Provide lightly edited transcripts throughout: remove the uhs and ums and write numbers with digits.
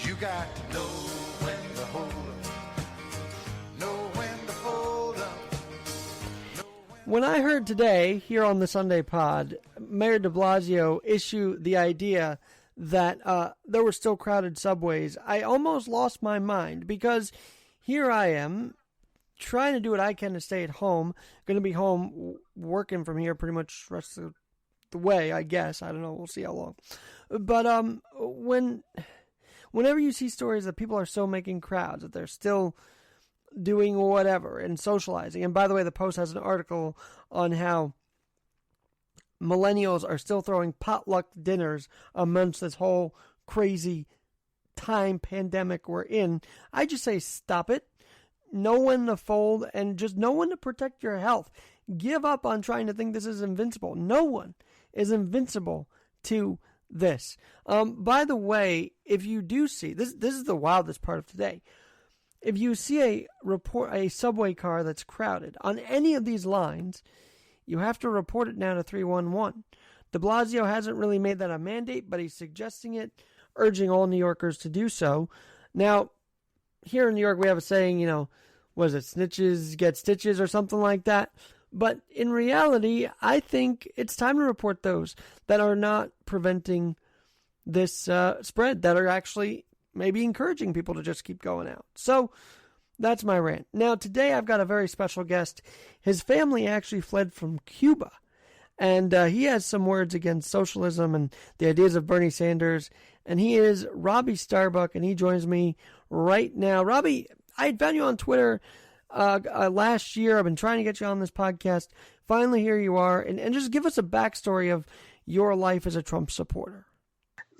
You got to know when to hold up, know when to fold up. When I heard today, here on the Sunday Pod, Mayor de Blasio issue the idea that there were still crowded subways, I almost lost my mind, because here I am trying to do what I can to stay at home. Going to be home working from here pretty much the rest of the way, I guess. I don't know. We'll see how long. But whenever you see stories that people are still making crowds, that they're still doing whatever and socializing. And by the way, the Post has an article on how millennials are still throwing potluck dinners amongst this whole crazy time pandemic we're in. I just say stop it. Know when to fold and just know when to protect your health. Give up on trying to think this is invincible. No one is invincible to this. By the way, if you do see, this is the wildest part of today. If you see a subway car that's crowded on any of these lines, you have to report it now to 311. De Blasio hasn't really made that a mandate, but he's suggesting it, urging all New Yorkers to do so. Now, here in New York, we have a saying, was it snitches get stitches or something like that? But in reality, I think it's time to report those that are not preventing this spread, that are actually maybe encouraging people to just keep going out. So that's my rant. Now, today I've got a very special guest. His family actually fled from Cuba, and he has some words against socialism and the ideas of Bernie Sanders, and he is Robbie Starbuck, and he joins me right now. Robby, I had found you on Twitter last year. I've been trying to get you on this podcast. Finally, here you are, and just give us a backstory of your life as a Trump supporter.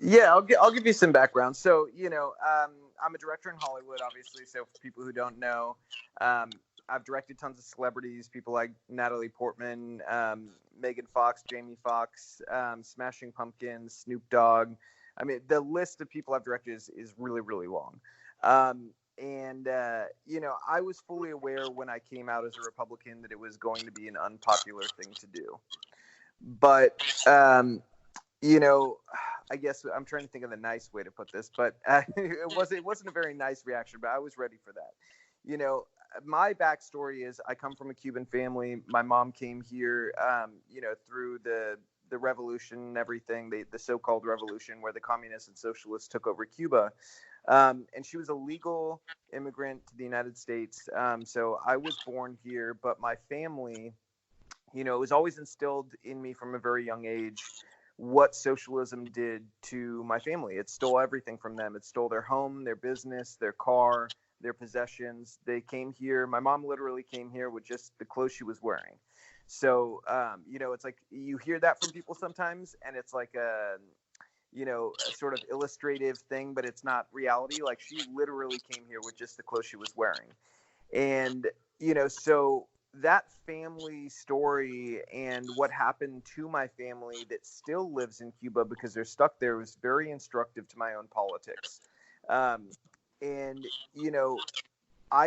Yeah, I'll give you some background. So, I'm a director in Hollywood, obviously. So for people who don't know, I've directed tons of celebrities, people like Natalie Portman, Megan Fox, Jamie Foxx, Smashing Pumpkins, Snoop Dogg. I mean, the list of people I've directed is really, really long. I was fully aware when I came out as a Republican that it was going to be an unpopular thing to do. But, I guess I'm trying to think of the nice way to put this, but it wasn't a very nice reaction, but I was ready for that. My backstory is I come from a Cuban family. My mom came here, through the revolution and everything, the so-called revolution where the communists and socialists took over Cuba. And she was a legal immigrant to the United States. So I was born here, but my family, it was always instilled in me from a very young age what socialism did to my family. It stole everything from them. It stole their home, their business, their car, their possessions. They came here. My mom literally came here with just the clothes she was wearing. So, it's like you hear that from people sometimes, and it's like a sort of illustrative thing, but it's not reality. Like, she literally came here with just the clothes she was wearing. And, so that family story and what happened to my family that still lives in Cuba because they're stuck there was very instructive to my own politics. I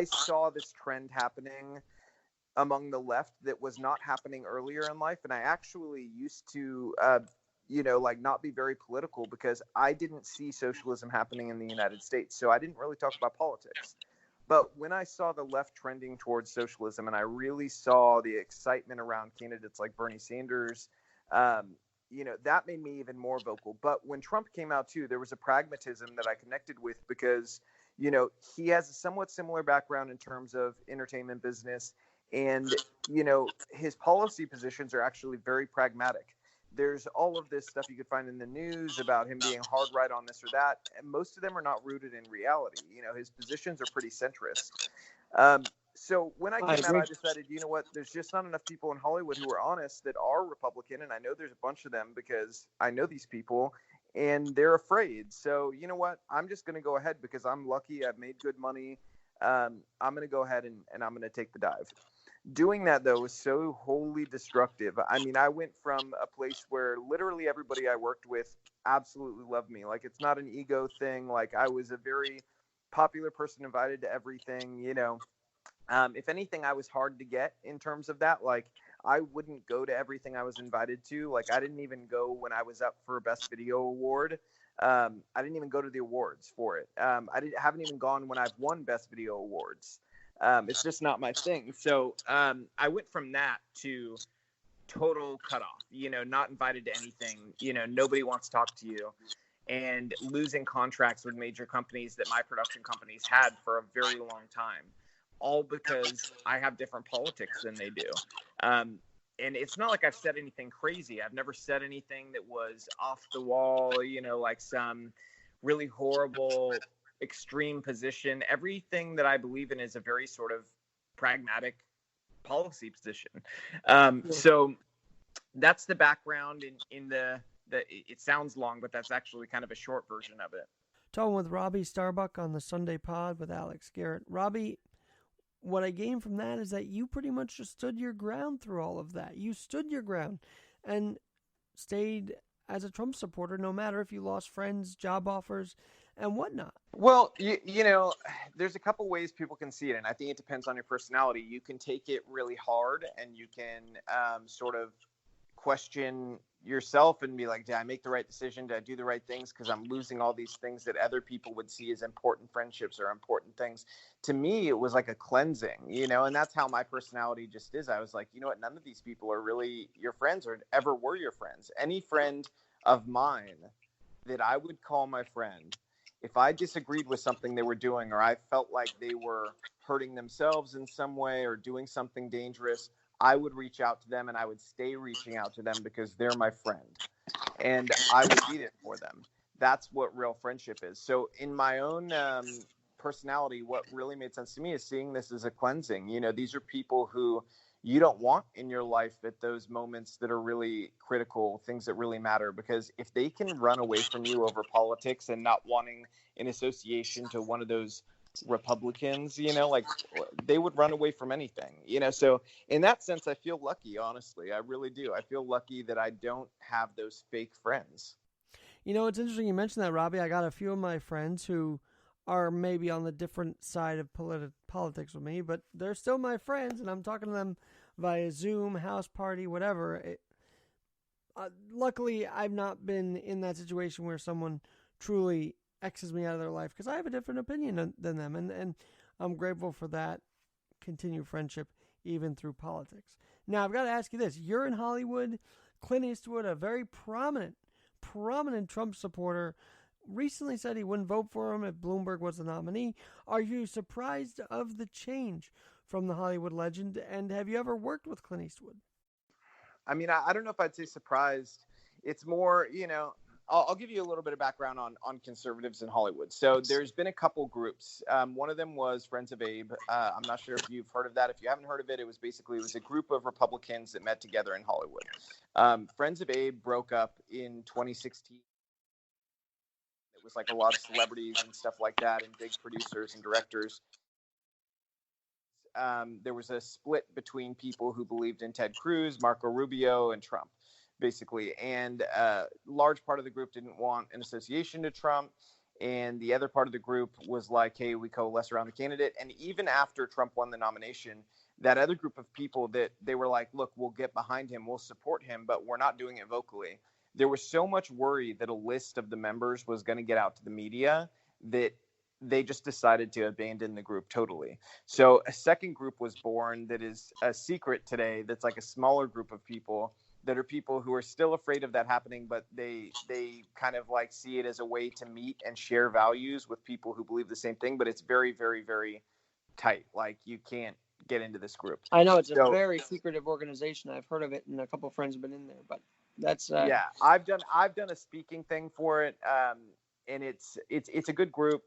saw this trend happening among the left that was not happening earlier in life. And I actually used to, not be very political because I didn't see socialism happening in the United States. So I didn't really talk about politics. But when I saw the left trending towards socialism and I really saw the excitement around candidates like Bernie Sanders, that made me even more vocal. But when Trump came out too, there was a pragmatism that I connected with because, he has a somewhat similar background in terms of entertainment business. And, his policy positions are actually very pragmatic. There's all of this stuff you could find in the news about him being hard right on this or that. And most of them are not rooted in reality. His positions are pretty centrist. So when I came out, I decided, there's just not enough people in Hollywood who are honest that are Republican. And I know there's a bunch of them because I know these people and they're afraid. So you know what? I'm just going to go ahead because I'm lucky. I've made good money. I'm going to go ahead and I'm going to take the dive. Doing that, though, was so wholly destructive. I mean, I went from a place where literally everybody I worked with absolutely loved me. Like, it's not an ego thing. Like, I was a very popular person, invited to everything, If anything, I was hard to get in terms of that. Like, I wouldn't go to everything I was invited to. Like, I didn't even go when I was up for a Best Video Award. I didn't even go to the awards for it. Haven't even gone when I've won Best Video Awards. It's just not my thing. So I went from that to total cutoff, not invited to anything, nobody wants to talk to you, and losing contracts with major companies that my production companies had for a very long time, all because I have different politics than they do. And it's not like I've said anything crazy. I've never said anything that was off the wall, like some really horrible extreme position. Everything that I believe in is a very sort of pragmatic policy position. So that's the background in the it sounds long, but that's actually kind of a short version of it. Talking with Robbie Starbuck on the Sunday Pod with Alex Garrett. Robbie, what I gained from that is that you pretty much just stood your ground through all of that. You stood your ground and stayed as a Trump supporter, no matter if you lost friends, job offers, and whatnot. Well, there's a couple ways people can see it, and I think it depends on your personality. You can take it really hard, and you can sort of question yourself and be like, did I make the right decision? Did I do the right things? Because I'm losing all these things that other people would see as important friendships or important things. To me, it was like a cleansing, and that's how my personality just is. I was like, you know what? None of these people are really your friends or ever were your friends. Any friend of mine that I would call my friend, if I disagreed with something they were doing, or I felt like they were hurting themselves in some way or doing something dangerous, I would reach out to them, and I would stay reaching out to them because they're my friend, and I would be there for them. That's what real friendship is. So in my own personality, what really made sense to me is seeing this as a cleansing. These are people who you don't want in your life at those moments that are really critical, things that really matter, because if they can run away from you over politics and not wanting an association to one of those Republicans, like they would run away from anything, so in that sense, I feel lucky, honestly. I really do. I feel lucky that I don't have those fake friends. It's interesting you mentioned that, Robbie. I got a few of my friends who are maybe on the different side of politics with me, but they're still my friends, and I'm talking to them via Zoom, house party, whatever. Luckily, I've not been in that situation where someone truly X's me out of their life because I have a different opinion than them, and I'm grateful for that continued friendship even through politics. Now, I've got to ask you this. You're in Hollywood. Clint Eastwood, a very prominent Trump supporter, recently said he wouldn't vote for him if Bloomberg was the nominee. Are you surprised of the change from the Hollywood legend, and have you ever worked with Clint Eastwood? I mean, I don't know if I'd say surprised. It's more, I'll give you a little bit of background on conservatives in Hollywood. So there's been a couple groups. One of them was Friends of Abe. I'm not sure if you've heard of that. If you haven't heard of it, it was a group of Republicans that met together in Hollywood. Friends of Abe broke up in 2016. It was like a lot of celebrities and stuff like that, and big producers and directors. There was a split between people who believed in Ted Cruz, Marco Rubio, and Trump, basically. And a large part of the group didn't want an association to Trump. And the other part of the group was like, hey, we coalesce around the candidate. And even after Trump won the nomination, that other group of people that they were like, look, we'll get behind him, we'll support him, but we're not doing it vocally. There was so much worry that a list of the members was going to get out to the media that they just decided to abandon the group totally. So a second group was born that is a secret today. That's like a smaller group of people that are people who are still afraid of that happening, but they kind of like see it as a way to meet and share values with people who believe the same thing. But it's very, very, very tight. Like you can't get into this group. I know it's a very secretive organization. I've heard of it, and a couple of friends have been in there. But that's yeah, I've done a speaking thing for it, and it's a good group.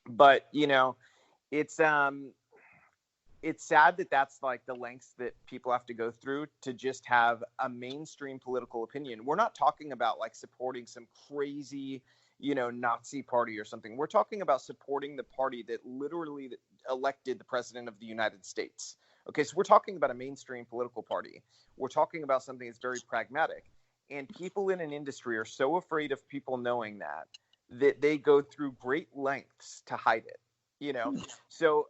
But it's sad that that's like the lengths that people have to go through to just have a mainstream political opinion. We're not talking about like supporting some crazy, Nazi party or something. We're talking about supporting the party that literally elected the president of the United States. Okay, so we're talking about a mainstream political party. We're talking about something that's very pragmatic. And people in an industry are so afraid of people knowing that they go through great lengths to hide it. So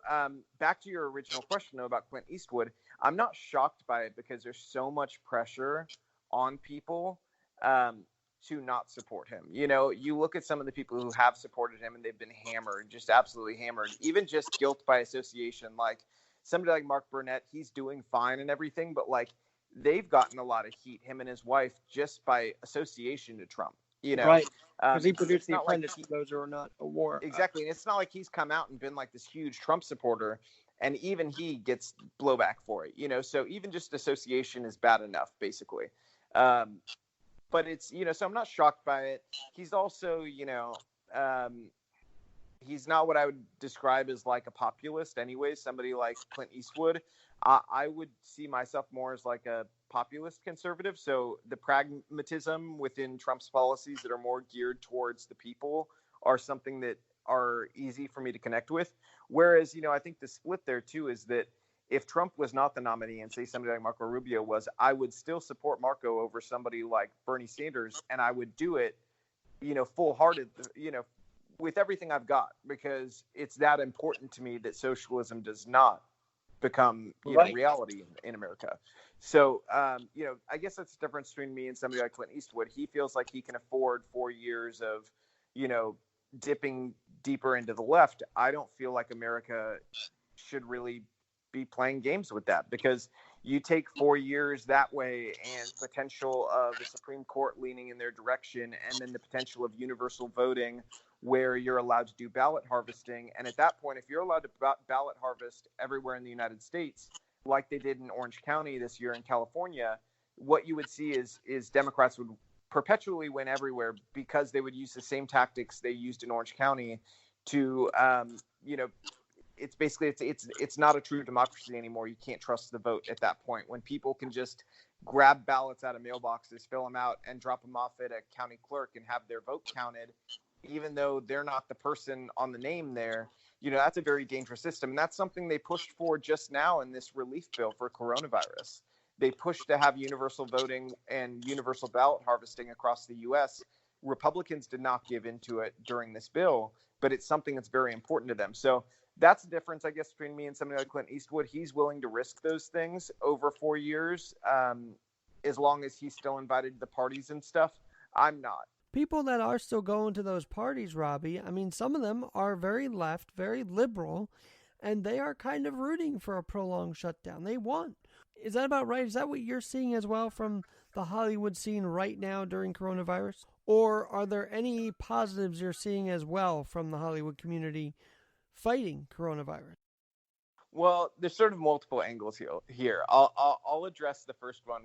back to your original question, though, about Clint Eastwood, I'm not shocked by it because there's so much pressure on people to not support him. You know, you look at some of the people who have supported him and they've been hammered, just absolutely hammered, even just guilt by association. Like somebody like Mark Burnett, he's doing fine and everything, but like they've gotten a lot of heat, him and his wife, just by association to Trump. You know, Right. Because he it's produced The not like Apprentice, for those who are not aware. exactly, and it's not like he's come out and been like this huge Trump supporter, and even he gets blowback for it. You know, so even just association is bad enough, basically. Um, but it's, you know, so I'm not shocked by it. He's also, you know, he's not what I would describe as like a populist anyway. Somebody like Clint Eastwood, I would see myself more as like a populist conservative. So the pragmatism within Trump's policies that are more geared towards the people are something that are easy for me to connect with. Whereas, you know, I think the split there too is that if Trump was not the nominee and say somebody like Marco Rubio was, I would still support Marco over somebody like Bernie Sanders, and I would do it, you know, full-hearted, you know, with everything I've got, because it's that important to me that socialism does not become, you know, reality in America. So, you know, I guess that's the difference between me and somebody like Clint Eastwood. He feels like he can afford 4 years of, you know, dipping deeper into the left. I don't feel like America should really be playing games with that, because you take 4 years that way and potential of the Supreme Court leaning in their direction, and then the potential of universal voting where you're allowed to do ballot harvesting. And at that point, if you're allowed to ballot harvest everywhere in the United States, like they did in Orange County this year in California, what you would see is Democrats would perpetually win everywhere, because they would use the same tactics they used in Orange County to, you know, it's basically it's not a true democracy anymore. You can't trust the vote at that point when people can just grab ballots out of mailboxes, fill them out, and drop them off at a county clerk and have their vote counted, even though they're not the person on the name there. You know, that's a very dangerous system. And that's something they pushed for just now in this relief bill for coronavirus. They pushed to have universal voting and universal ballot harvesting across the U.S. Republicans did not give into it during this bill, but it's something that's very important to them. So that's the difference, I guess, between me and somebody like Clint Eastwood. He's willing to risk those things over 4 years, as long as he's still invited to the parties and stuff. I'm not. People that are still going to those parties, Robbie, I mean, some of them are very left, very liberal, and they are kind of rooting for a prolonged shutdown. They want. Is that about right? Is that what you're seeing as well from the Hollywood scene right now during coronavirus? Or are there any positives you're seeing as well from the Hollywood community fighting coronavirus? Well, there's sort of multiple angles here. I'll address the first one,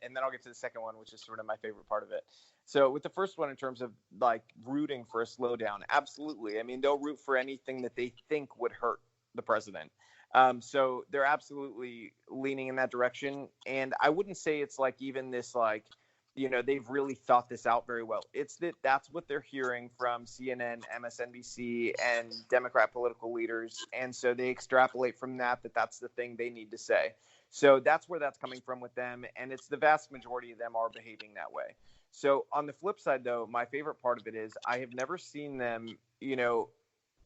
and then I'll get to the second one, which is sort of my favorite part of it. So with the first one, in terms of like rooting for a slowdown, absolutely. I mean, they'll root for anything that they think would hurt the president. So they're absolutely leaning in that direction. And I wouldn't say it's like even this like, you know, they've really thought this out very well. It's that's what they're hearing from CNN, MSNBC, and Democrat political leaders. And so they extrapolate from that's the thing they need to say. So that's where that's coming from with them. And it's the vast majority of them are behaving that way. So on the flip side, though, my favorite part of it is I have never seen them, you know,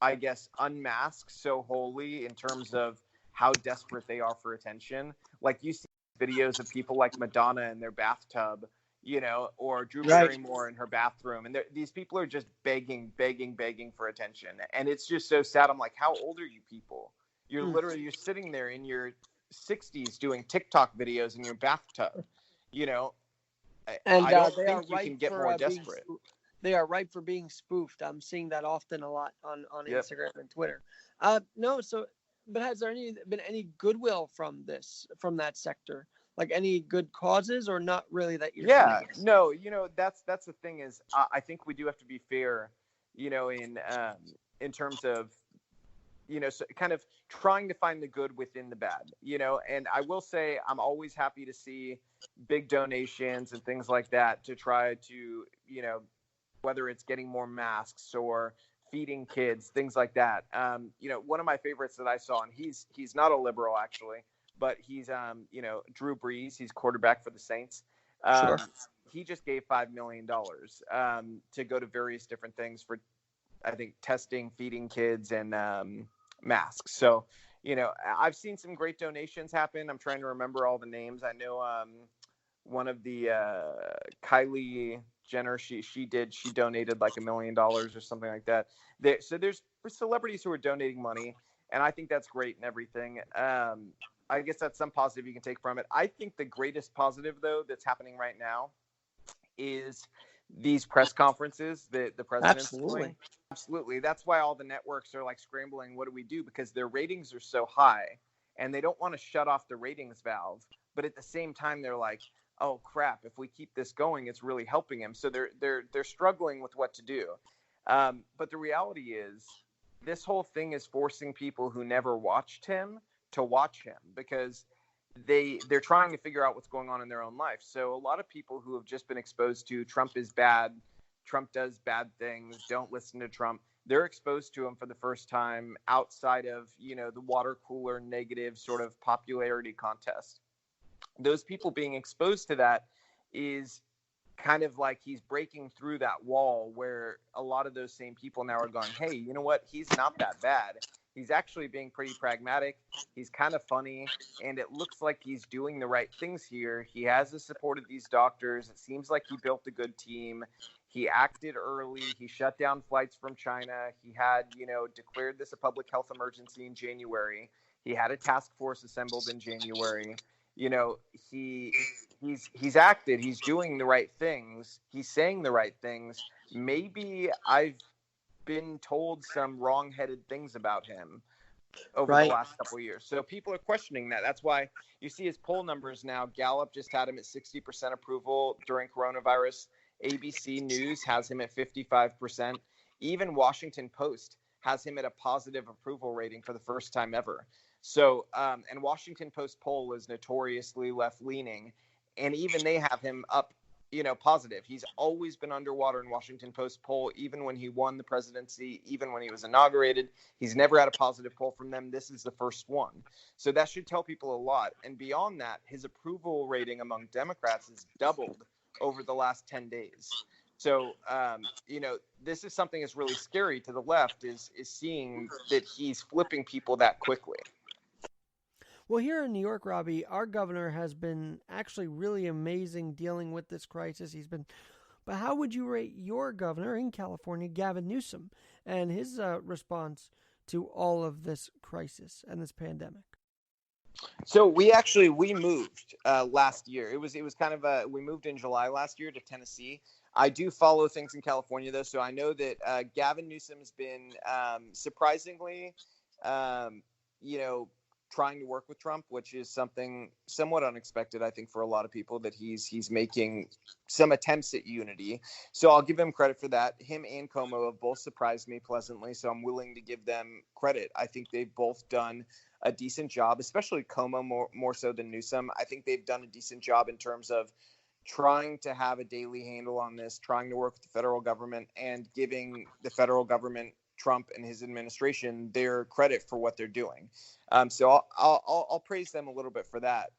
I guess, unmask so wholly in terms of how desperate they are for attention. Like you see videos of people like Madonna in their bathtub, you know, or Drew Barrymore in her bathroom. And these people are just begging for attention. And it's just so sad. I'm like, how old are you people? You're literally, you're sitting there in your 60s doing TikTok videos in your bathtub, you know. And I don't think you can get more desperate. They are ripe for being spoofed. I'm seeing that often a lot on Instagram and Twitter. But has there been any goodwill from that sector? Like any good causes, or not really that you're seeing? No, you know, that's the thing is, I think we do have to be fair, you know, in terms of, you know, so kind of trying to find the good within the bad, you know. And I will say I'm always happy to see big donations and things like that to try to, you know, whether it's getting more masks or feeding kids, things like that. You know, one of my favorites that I saw, and he's not a liberal actually, but he's, you know, Drew Brees, he's quarterback for the Saints. Sure. He just gave $5 million to go to various different things for, I think, testing, feeding kids, and masks. So, I've seen some great donations happen. I'm trying to remember all the names. I know one of the Kylie Jenner, she donated like $1 million or something like that. So there's celebrities who are donating money, and I think that's great and everything. I guess that's some positive you can take from it. I think the greatest positive, though, that's happening right now is these press conferences that the president's doing. Absolutely. That's why all the networks are like scrambling. What do we do? Because their ratings are so high and they don't want to shut off the ratings valve. But at the same time, they're like, oh, crap, if we keep this going, it's really helping him. So they're struggling with what to do. But the reality is this whole thing is forcing people who never watched him to watch him because they're trying to figure out what's going on in their own life. So a lot of people who have just been exposed to Trump is bad, Trump does bad things, don't listen to Trump, they're exposed to him for the first time outside of, the water cooler negative sort of popularity contest. Those people being exposed to that is kind of like he's breaking through that wall where a lot of those same people now are going, hey, you know what? He's not that bad. He's actually being pretty pragmatic. He's kind of funny, and it looks like he's doing the right things here. He has the support of these doctors. It seems like he built a good team. He acted early. He shut down flights from China. He had, declared this a public health emergency in January. He had a task force assembled in January. He's acted. He's doing the right things. He's saying the right things. Maybe I've been told some wrong-headed things about him over the last couple of years. So people are questioning that. That's why you see his poll numbers now. Gallup just had him at 60% approval during coronavirus. ABC News has him at 55%. Even Washington Post has him at a positive approval rating for the first time ever. So, and Washington Post poll is notoriously left-leaning, and even they have him up, positive. He's always been underwater in Washington Post poll, even when he won the presidency, even when he was inaugurated. He's never had a positive poll from them. This is the first one. So that should tell people a lot. And beyond that, his approval rating among Democrats has doubled over the last 10 days. So, this is something that's really scary to the left is seeing that he's flipping people that quickly. Well, here in New York, Robby, our governor has been actually really amazing dealing with this crisis. But how would you rate your governor in California, Gavin Newsom, and his response to all of this crisis and this pandemic? So we moved last year. It was kind of we moved in July last year to Tennessee. I do follow things in California though, so I know that Gavin Newsom has been surprisingly, trying to work with Trump, which is something somewhat unexpected, I think, for a lot of people, that he's making some attempts at unity. So I'll give him credit for that. Him and Cuomo have both surprised me pleasantly, so I'm willing to give them credit. I think they've both done a decent job, especially Cuomo more so than Newsom. I think they've done a decent job in terms of trying to have a daily handle on this, trying to work with the federal government, and giving the federal government, Trump and his administration, their credit for what they're doing. So I'll praise them a little bit for that.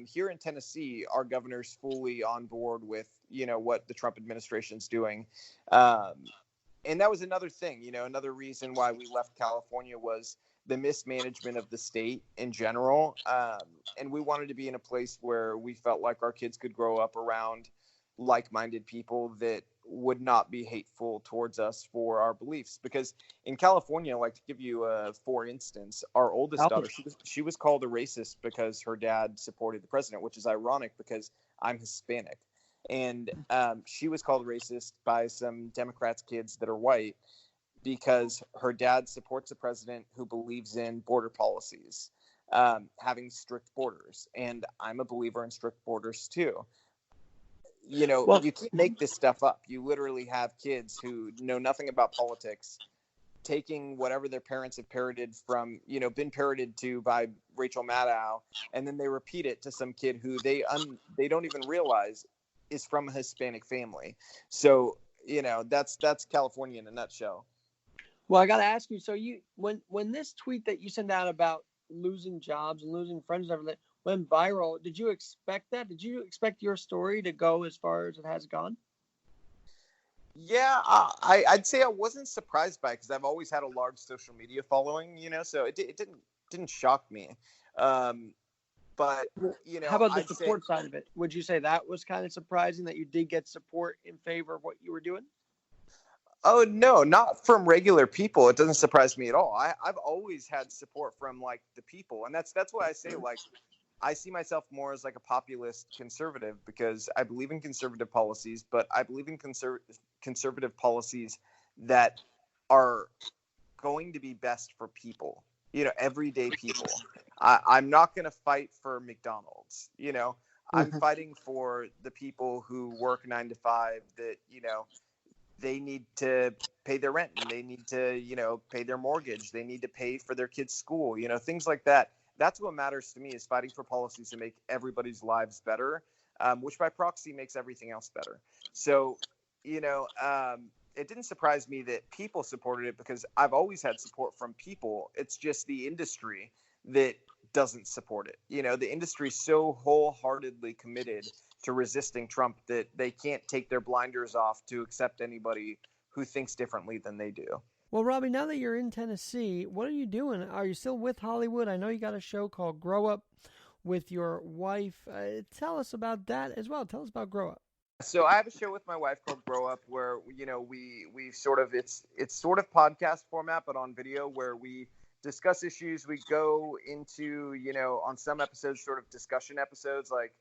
Here in Tennessee, our governor's fully on board with, what the Trump administration's doing. And that was another thing, another reason why we left California was the mismanagement of the state in general. And we wanted to be in a place where we felt like our kids could grow up around like-minded people that would not be hateful towards us for our beliefs. Because in California, like, to give you for instance, our oldest daughter, she was called a racist because her dad supported the president, which is ironic because I'm Hispanic. And she was called racist by some Democrats' kids that are white because her dad supports a president who believes in border policies, having strict borders. And I'm a believer in strict borders too. You can't make this stuff up. You literally have kids who know nothing about politics taking whatever their parents have parroted from, been parroted to by Rachel Maddow, and then they repeat it to some kid who they don't even realize is from a Hispanic family. So, that's California in a nutshell. Well, I got to ask you, so when this tweet that you sent out about losing jobs and losing friends and everything went viral, did you expect that? Did you expect your story to go as far as it has gone? Yeah, I'd say I wasn't surprised by it because I've always had a large social media following, so it didn't didn't shock me. But you How know, about the I'd say, support side of it? Would you say that was kind of surprising that you did get support in favor of what you were doing? oh no, not from regular people. It doesn't surprise me at all. I've always had support from like the people, and that's why I say like I see myself more as like a populist conservative because I believe in conservative policies, but I believe in conservative policies that are going to be best for people, you know, everyday people. I'm not going to fight for McDonald's, you know, I'm Mhm. fighting for the people who work 9 to 5 that, you know, they need to pay their rent and they need to, you know, pay their mortgage. They need to pay for their kids' school, you know, things like that. That's what matters to me is fighting for policies to make everybody's lives better, which by proxy makes everything else better. So, you know, it didn't surprise me that people supported it because I've always had support from people. It's just the industry that doesn't support it. You know, the industry is so wholeheartedly committed to resisting Trump that they can't take their blinders off to accept anybody who thinks differently than they do. Well, Robbie, now that you're in Tennessee, what are you doing? Are you still with Hollywood? I know you got a show called Grow Up with your wife. Tell us about that as well. Tell us about Grow Up. So I have a show with my wife called Grow Up where, you know, we sort of it's sort of podcast format but on video where we discuss issues. We go into, you know, on some episodes sort of discussion episodes like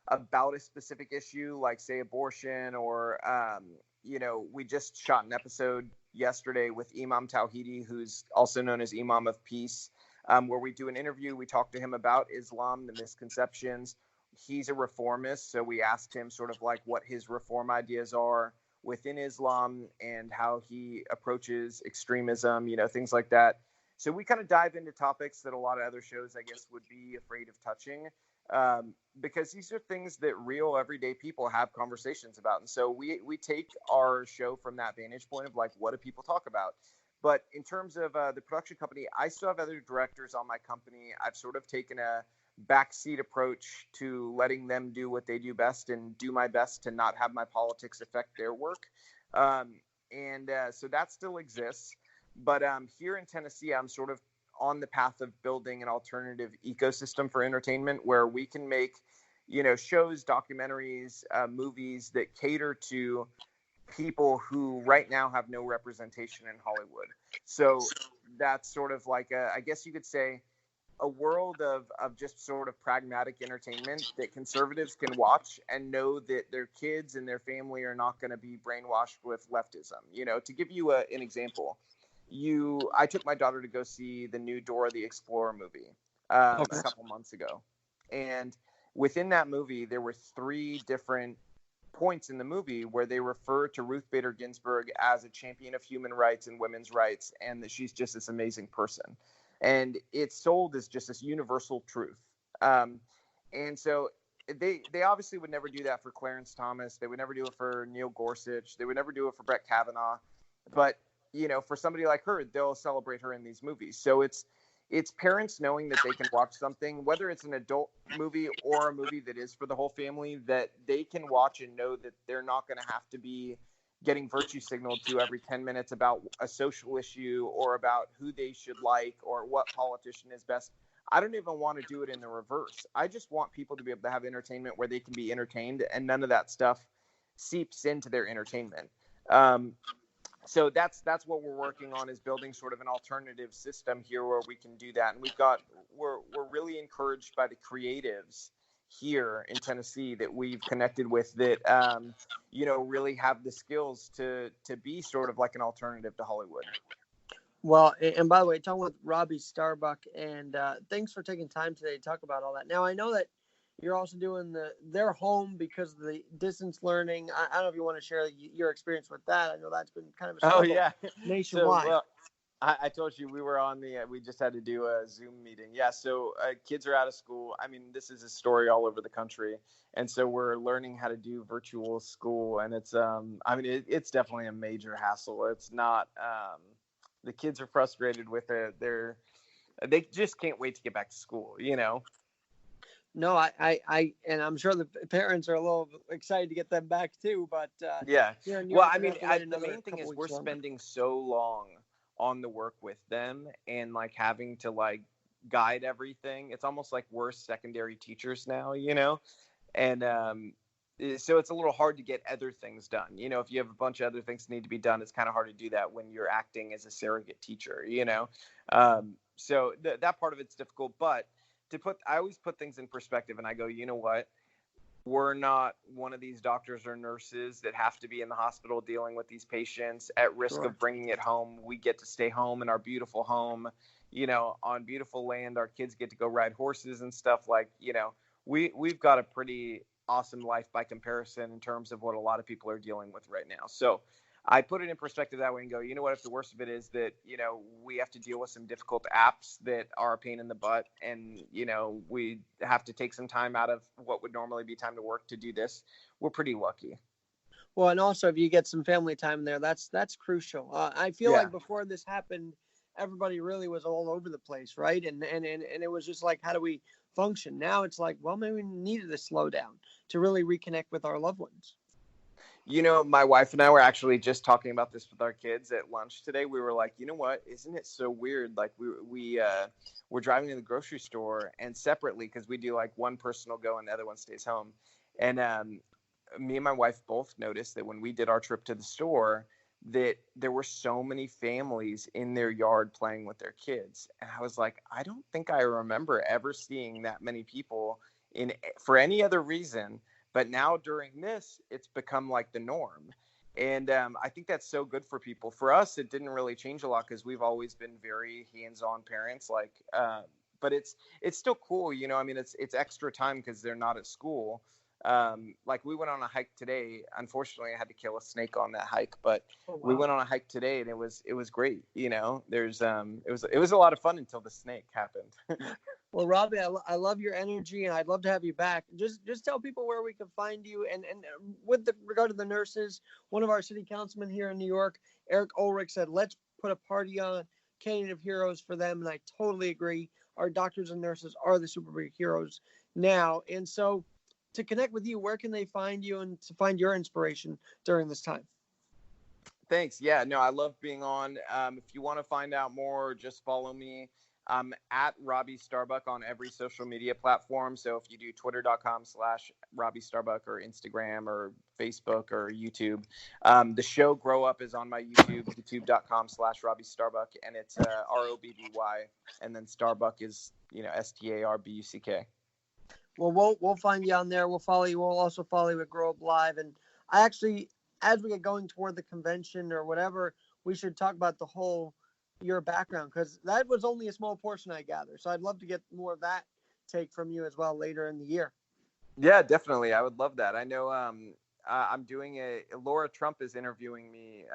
about a specific issue like say abortion or you know, we just shot an episode yesterday with Imam Tawhidi, who's also known as Imam of Peace, where we do an interview. We talk to him about Islam, the misconceptions. He's a reformist, so we asked him sort of like what his reform ideas are within Islam and how he approaches extremism, you know, things like that. So we kind of dive into topics that a lot of other shows, I guess, would be afraid of touching, because these are things that real everyday people have conversations about. And so we take our show from that vantage point of like, what do people talk about? But in terms of the production company, I still have other directors on my company. I've sort of taken a backseat approach to letting them do what they do best and do my best to not have my politics affect their work. So that still exists. But here in Tennessee, I'm sort of on the path of building an alternative ecosystem for entertainment where we can make, you know, shows, documentaries, movies that cater to people who right now have no representation in Hollywood. So that's sort of like I guess you could say a world of just sort of pragmatic entertainment that conservatives can watch and know that their kids and their family are not going to be brainwashed with leftism. You know, to give you an example, I took my daughter to go see the new Dora the Explorer movie a couple months ago. And within that movie, there were 3 different points in the movie where they refer to Ruth Bader Ginsburg as a champion of human rights and women's rights, and that she's just this amazing person. And it's sold as just this universal truth. And so they obviously would never do that for Clarence Thomas. They would never do it for Neil Gorsuch. They would never do it for Brett Kavanaugh. But, you know, for somebody like her, they'll celebrate her in these movies. So it's parents knowing that they can watch something, whether it's an adult movie or a movie that is for the whole family, that they can watch and know that they're not going to have to be getting virtue signaled to every 10 minutes about a social issue or about who they should like or what politician is best. I don't even want to do it in the reverse. I just want people to be able to have entertainment where they can be entertained and none of that stuff seeps into their entertainment. So that's what we're working on, is building sort of an alternative system here where we can do that. And we're really encouraged by the creatives here in Tennessee that we've connected with that, you know, really have the skills to be sort of like an alternative to Hollywood. Well, and by the way, talking with Robbie Starbuck, and thanks for taking time today to talk about all that. Now, I know that you're also doing their home because of the distance learning. I don't know if you want to share your experience with that. I know that's been kind of a struggle nationwide. So, well, I told you we were on we just had to do a Zoom meeting. Yeah. So kids are out of school. I mean, this is a story all over the country. And so we're learning how to do virtual school. And it's, it's definitely a major hassle. It's not, the kids are frustrated with it. They just can't wait to get back to school, you know? No, and I'm sure the parents are a little excited to get them back too, but yeah. Well, I mean, the main thing is we're longer. spending so long on the work with them and like having to like guide everything. It's almost like we're secondary teachers now, and so it's a little hard to get other things done. If you have a bunch of other things that need to be done, it's kind of hard to do that when you're acting as a surrogate teacher, so that part of it's difficult. But I always put things in perspective, and I go, you know what? We're not one of these doctors or nurses that have to be in the hospital dealing with these patients at risk of bringing it home. We get to stay home in our beautiful home, on beautiful land. Our kids get to go ride horses and stuff. Like, we've got a pretty awesome life by comparison in terms of what a lot of people are dealing with right now. So I put it in perspective that way and go, you know what, if the worst of it is that, we have to deal with some difficult apps that are a pain in the butt, and, we have to take some time out of what would normally be time to work to do this, we're pretty lucky. Well, and also if you get some family time there, that's crucial. I feel like before this happened, everybody really was all over the place, right? And it was just like, how do we function? Now it's like, well, maybe we needed to slow down to really reconnect with our loved ones. My wife and I were actually just talking about this with our kids at lunch today. We were like, you know what? Isn't it so weird? Like we're driving to the grocery store, and separately, because we do like one person will go and the other one stays home. And me and my wife both noticed that when we did our trip to the store, that there were so many families in their yard playing with their kids. And I was like, I don't think I remember ever seeing that many people for any other reason. But now during this, it's become like the norm. And I think that's so good for people. For us, it didn't really change a lot because we've always been very hands-on parents. But it's still cool, I mean, it's extra time because they're not at school. Like we went on a hike today. Unfortunately, I had to kill a snake on that hike, but we went on a hike today, and it was great. There's it was a lot of fun until the snake happened. Well, Robby, I love your energy, and I'd love to have you back. Just tell people where we can find you. And with regard to the nurses, one of our city councilmen here in New York, Eric Ulrich, said, let's put a party on, Canyon of Heroes for them. And I totally agree. Our doctors and nurses are the superheroes now. And so to connect with you, where can they find you and to find your inspiration during this time? Thanks. Yeah, no, I love being on. If you want to find out more, just follow me. At Robbys Starbuck on every social media platform. So if you do twitter.com/Robbys Starbuck or Instagram or Facebook or YouTube, the show Grow Up is on my YouTube, youtube.com/Robbys Starbuck, and it's ROBBY, and then Starbuck is, STARBUCK. Well, we'll find you on there. We'll follow you. We'll also follow you at Grow Up Live. And I actually, as we get going toward the convention or whatever, we should talk about your background, because that was only a small portion I gather. So I'd love to get more of that take from you as well later in the year. Yeah, definitely. I would love that. I know I'm doing Laura Trump is interviewing me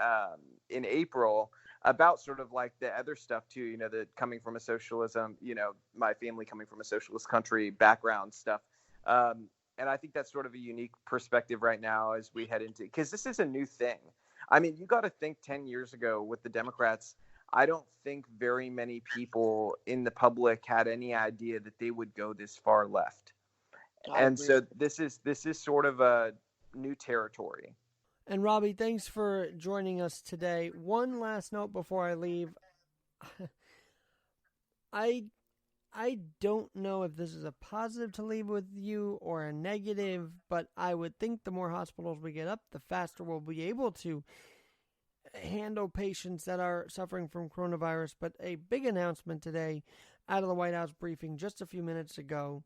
in April about sort of like the other stuff too, the coming from a socialism, my family coming from a socialist country background stuff. And I think that's sort of a unique perspective right now as we head into, because this is a new thing. I mean, you got to think 10 years ago with the Democrats, I don't think very many people in the public had any idea that they would go this far left. And so this is sort of a new territory. And Robby, thanks for joining us today. One last note before I leave. I don't know if this is a positive to leave with you or a negative, but I would think the more hospitals we get up, the faster we'll be able to handle patients that are suffering from coronavirus. But a big announcement today out of the White House briefing just a few minutes ago.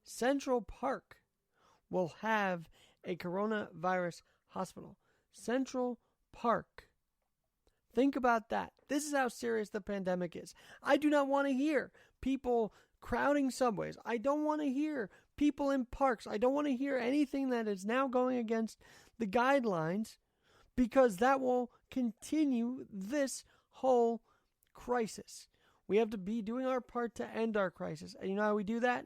Central Park will have a coronavirus hospital. Central Park. Think about that. This is how serious the pandemic is. I do not want to hear people crowding subways. I don't want to hear people in parks. I don't want to hear anything that is now going against the guidelines, because that will continue this whole crisis. We have to be doing our part to end our crisis. And you know how we do that?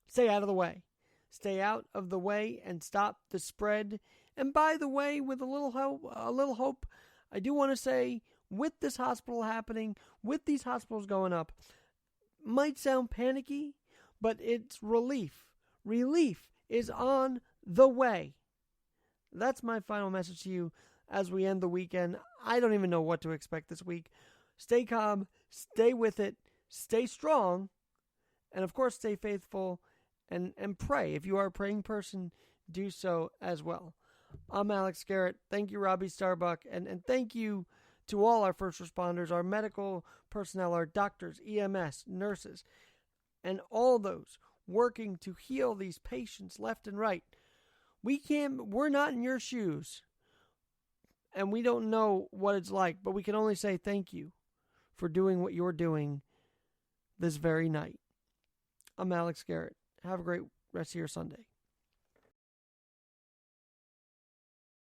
Stay out of the way. Stay out of the way and stop the spread. And by the way, with a little hope, I do want to say, with this hospital happening, with these hospitals going up, might sound panicky, but it's relief. Relief is on the way. That's my final message to you as we end the weekend. I don't even know what to expect this week. Stay calm, stay with it, stay strong, and of course, stay faithful and pray. If you are a praying person, do so as well. I'm Alex Garrett. Thank you, Robbie Starbuck, and thank you to all our first responders, our medical personnel, our doctors, EMS, nurses, and all those working to heal these patients left and right. We're not in your shoes, and we don't know what it's like, but we can only say thank you for doing what you're doing this very night. I'm Alex Garrett. Have a great rest of your Sunday.